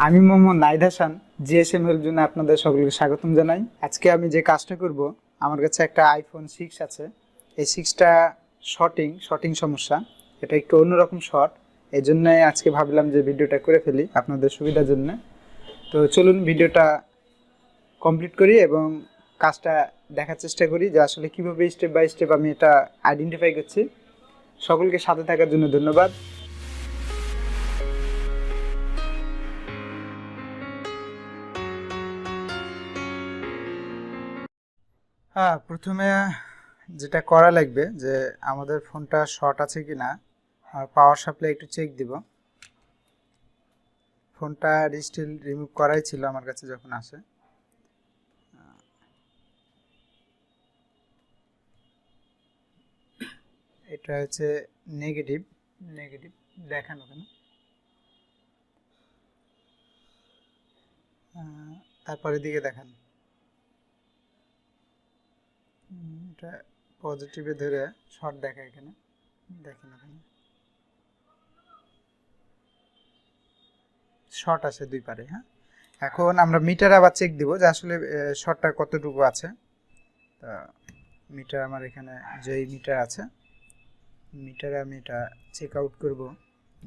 আমি মোহাম্মদ নাহিদ হাসান জিএসএম এর জন্য আপনাদের সকলকে স্বাগতম জানাই। আজকে আমি যে কাজটা করব, আমার কাছে একটা আইফোন 6 আছে। এই 6টা শর্টিং সমস্যা, এটা একটু অন্যরকম শর্ট। এই জন্য আজকে ভাবলাম যে ভিডিওটা করে ফেলি আপনাদের সুবিধার জন্য। তো চলুন ভিডিওটা কমপ্লিট করি এবং কাজটা দেখার চেষ্টা করি যে আসলে কীভাবে স্টেপ বাই স্টেপ আমি এটা আইডেন্টিফাই করছি। সকলকে সাথে থাকার জন্য ধন্যবাদ। হ্যাঁ, প্রথমে যেটা করা লাগবে যে আমাদের ফোনটা শর্ট আছে কি না, আর পাওয়ার সাপ্লাই একটু চেক দিব। ফোনটা রিস্টিল রিমুভ করাই ছিল আমার কাছে যখন আসে। এটা হচ্ছে নেগেটিভ দেখানো কেন, তারপরে দিকে দেখান। এটা পজিটিভে ধরে শর্ট দেখায়, এখানে দেখেন, ওখানে শর্ট আছে দুই পারে। হ্যাঁ, এখন আমরা মিটার আবার চেক দিব যে আসলে শর্টটা কতটুকু আছে। তা মিটার আমার এখানে যেই মিটার আছে, মিটারে আমি এটা চেক আউট করব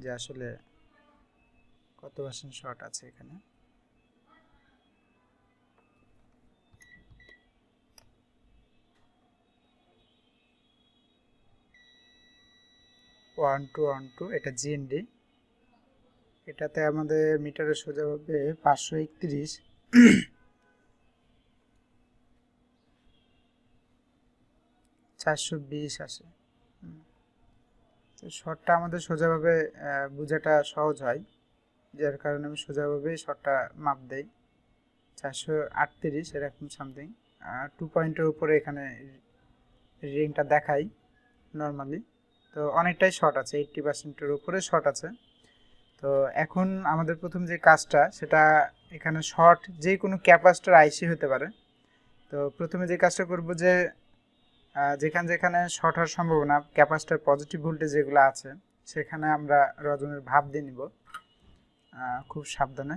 যে আসলে কত পার্সেন্ট শর্ট আছে। এখানে 1212, এটা জিএনডি। এটাতে আমাদের মিটারে সোজা হবে 531, 420 আসে। তো শর্টটা আমাদের সোজাভাবে বোঝাটা সহজ হয়, যার কারণে আমি সোজাভাবেই শর্টটা মাপ দেই। 438 এরকম সামথিং। 2 পয়েন্টের উপরে এখানে রিডিংটা দেখাই নর্মালি। তো অনেকটাই শর্ট আছে, 80%-এর উপরে শর্ট আছে। তো এখন আমাদের প্রথম যে কাজটা, সেটা এখানে শর্ট যে কোনো ক্যাপাসিটর আইসি হতে পারে। তো প্রথমে যে কাজটা করব যে যেখানে শর্ট হওয়ার সম্ভাবনা, ক্যাপাসিটর পজিটিভ ভোল্টেজ যেগুলো আছে, সেখানে আমরা রজনের ভাপ দিয়ে নিব খুব সাবধানে।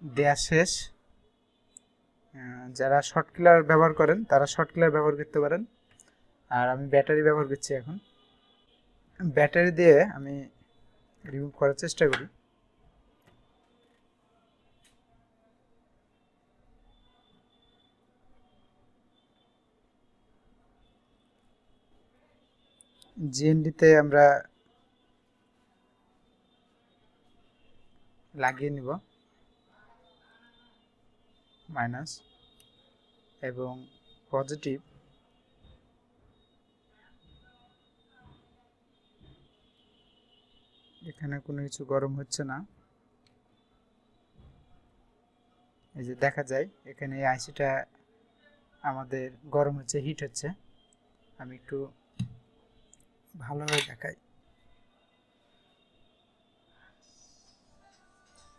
দেয়া শেষ। যারা শর্ট কিলার ব্যবহার করেন তারা শর্ট কিলার ব্যবহার করতে পারেন, আর আমি ব্যাটারি ব্যবহার করছি। এখন ব্যাটারি দিয়ে আমি রিমুভ করার চেষ্টা করি। জিএনডিতে আমরা লাগিয়ে নিব মাইনাস এবং পজিটিভ। এখানে কোনো কিছু গরম হচ্ছে না, এই যে দেখা যায় এখানে এই আইসিটা আমাদের গরম হচ্ছে, হিট হচ্ছে। আমি একটু ভালোভাবে দেখাই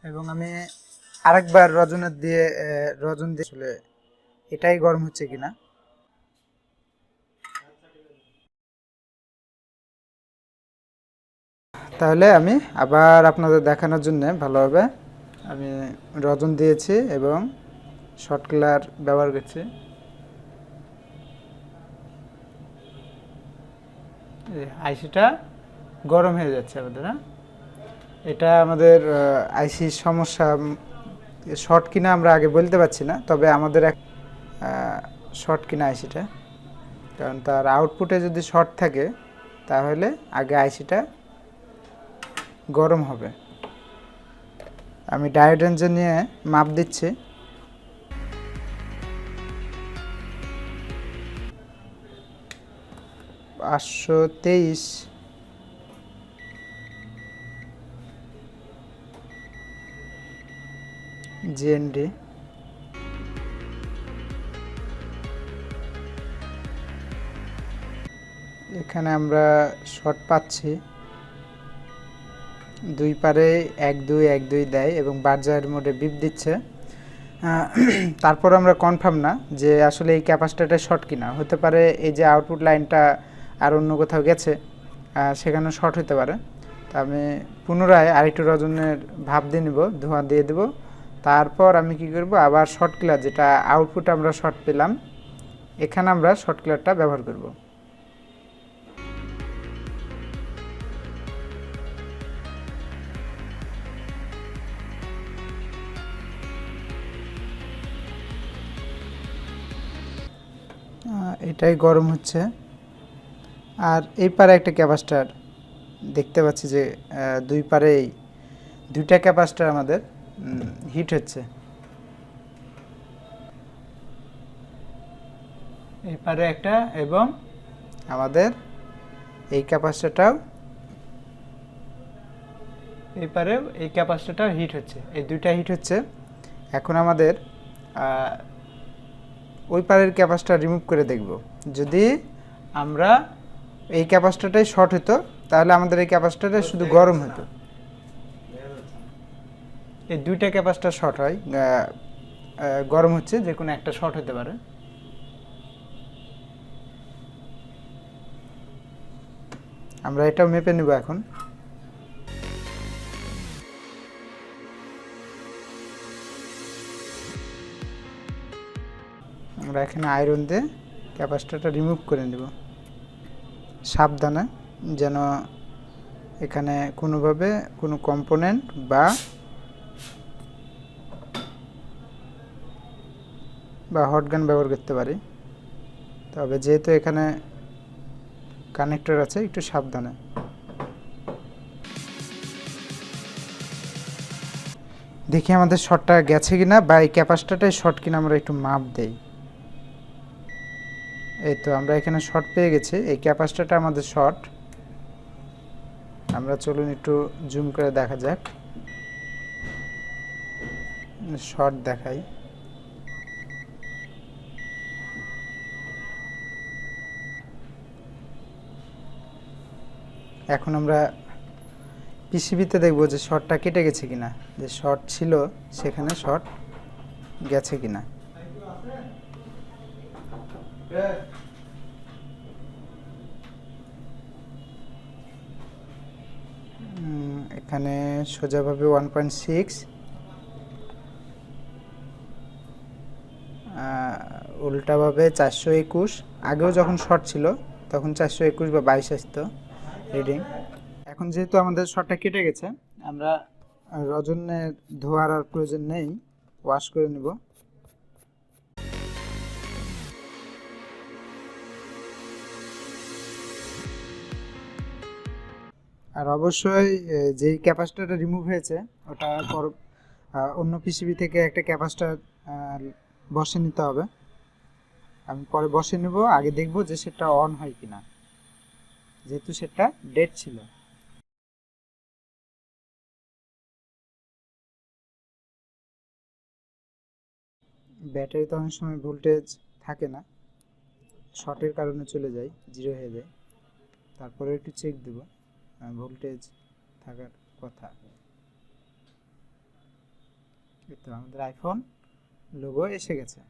এবং আমি আরেকবার রজন দিয়ে আসলে এটাই গরম হচ্ছে কিনা। তাহলে আমি আবার আপনাদের দেখানোর জন্য ভালোভাবে আমি রজন দিয়েছি এবং শর্ট কিলার ব্যবহার করছি। আইসিটা গরম হয়ে যাচ্ছে আমাদের। হ্যাঁ, এটা আমাদের আইসির সমস্যা, শর্ট কিনা আমরা আগে বলতে পারছি না, তবে আমাদের এক শর্ট কিনা আইসিটা, কারণ তার আউটপুটে যদি শর্ট থাকে তাহলে আগে আইসিটা গরম হবে। আমি ডায়োড রেঞ্জে নিয়ে মাপ দিচ্ছি। $523 জিএনডি। এখানে আমরা শর্ট পাচ্ছি, দুই পারে 1 2 1 2 দেয় এবং বার্জার মোডে বিপ দিচ্ছে। তারপর আমরা কনফার্ম না যে আসলে এই ক্যাপাসিটরটা শর্ট কিনা, হতে পারে এই যে আউটপুট লাইনটা আর অন্য কোথাও গেছে, সেখানে শর্ট হতে পারে। তা আমি পুনরায় আরেকটু রজনের ভাপ দিয়ে নিব, ধোঁয়া দিয়ে দেব। তারপর আমি কি করব, আবার শর্ট কিলার, যেটা আউটপুট আমরা শর্ট পেলাম, এখানে আমরা শর্ট কিলারটা ব্যবহার করব। এটাই গরম হচ্ছে। আর এই পারে একটা ক্যাপাসিটর দেখতে পাচ্ছি যে দুই পারেই দুইটা ক্যাপাসিটর আমাদের হিট হচ্ছে। এই পারে একটা এবং আমাদের এই ক্যাপাসিটরটাও, এই পারেও এই ক্যাপাসিটরটাও হিট হচ্ছে, এই দুইটা হিট হচ্ছে। এখন আমাদের ওই পারের ক্যাপাসিটর রিমুভ করে দেখব, যদি আমরা এই ক্যাপাসিটরটাই শর্ট হতো তাহলে আমাদের এই ক্যাপাসিটরটা শুধু গরম হতো। এই দুইটা ক্যাপাসিটর শর্ট হয়, গরম হচ্ছে, যে কোনো একটা শর্ট হতে পারে। আমরা এটাও মেপে নেব এখন। আমরা এখানে আয়রন দিয়ে ক্যাপাসিটরটা রিমুভ করে নেব, সাবধানে, যেন এখানে কোনোভাবে কোনো কম্পোনেন্ট বা হটগান ব্যবহার করতে পারি। তবে যেহেতু এখানে কানেক্টর আছে, একটু সাবধানে। দেখি আমাদের শর্টটা গেছে কিনা, বা এই ক্যাপাসিটরটাই শর্ট কিনা আমরা একটু মাপ দেই। এই তো আমরা এখানে শর্ট পেয়ে গেছি, এই ক্যাপাসিটরটা আমাদের শর্ট। আমরা চলুন একটু জুম করে দেখা যাক, শর্ট দেখাই। এখন আমরা পিসিবিতে দেখব যে শর্টটা কেটে গেছে কিনা, যে শর্ট ছিল সেখানে শর্ট গেছে কিনা। এখানে সোজাভাবে 1.6, উল্টাভাবে 421। আগেও যখন শর্ট ছিল তখন 421 বা 22 আসতো রিডিং। এখন যেহেতু আমাদের শর্টটা কেটে গেছে, আমরা রজনের ধোয়ার আর প্রয়োজন নেই, ওয়াশ করে নেব। আর অবশ্যই যেই ক্যাপাসিটরটা রিমুভ হয়েছে ওটা অন্য পিসিবি থেকে একটা ক্যাপাসিটর বসে নিতে হবে। আমি পরে বসে নেব, আগে দেখব যে সেটা অন হয় কিনা, যেহেতু সেটা ডেড ছিল। ব্যাটারিতে অনেক সময় ভোল্টেজ থাকে না, শর্টের কারণে চলে যায়, জিরো হয়ে যায়। তারপরে একটু চেক দেব, ভোল্টেজ থাকার কথা। এই তো আমাদের আইফোন লোগো এসে গেছে।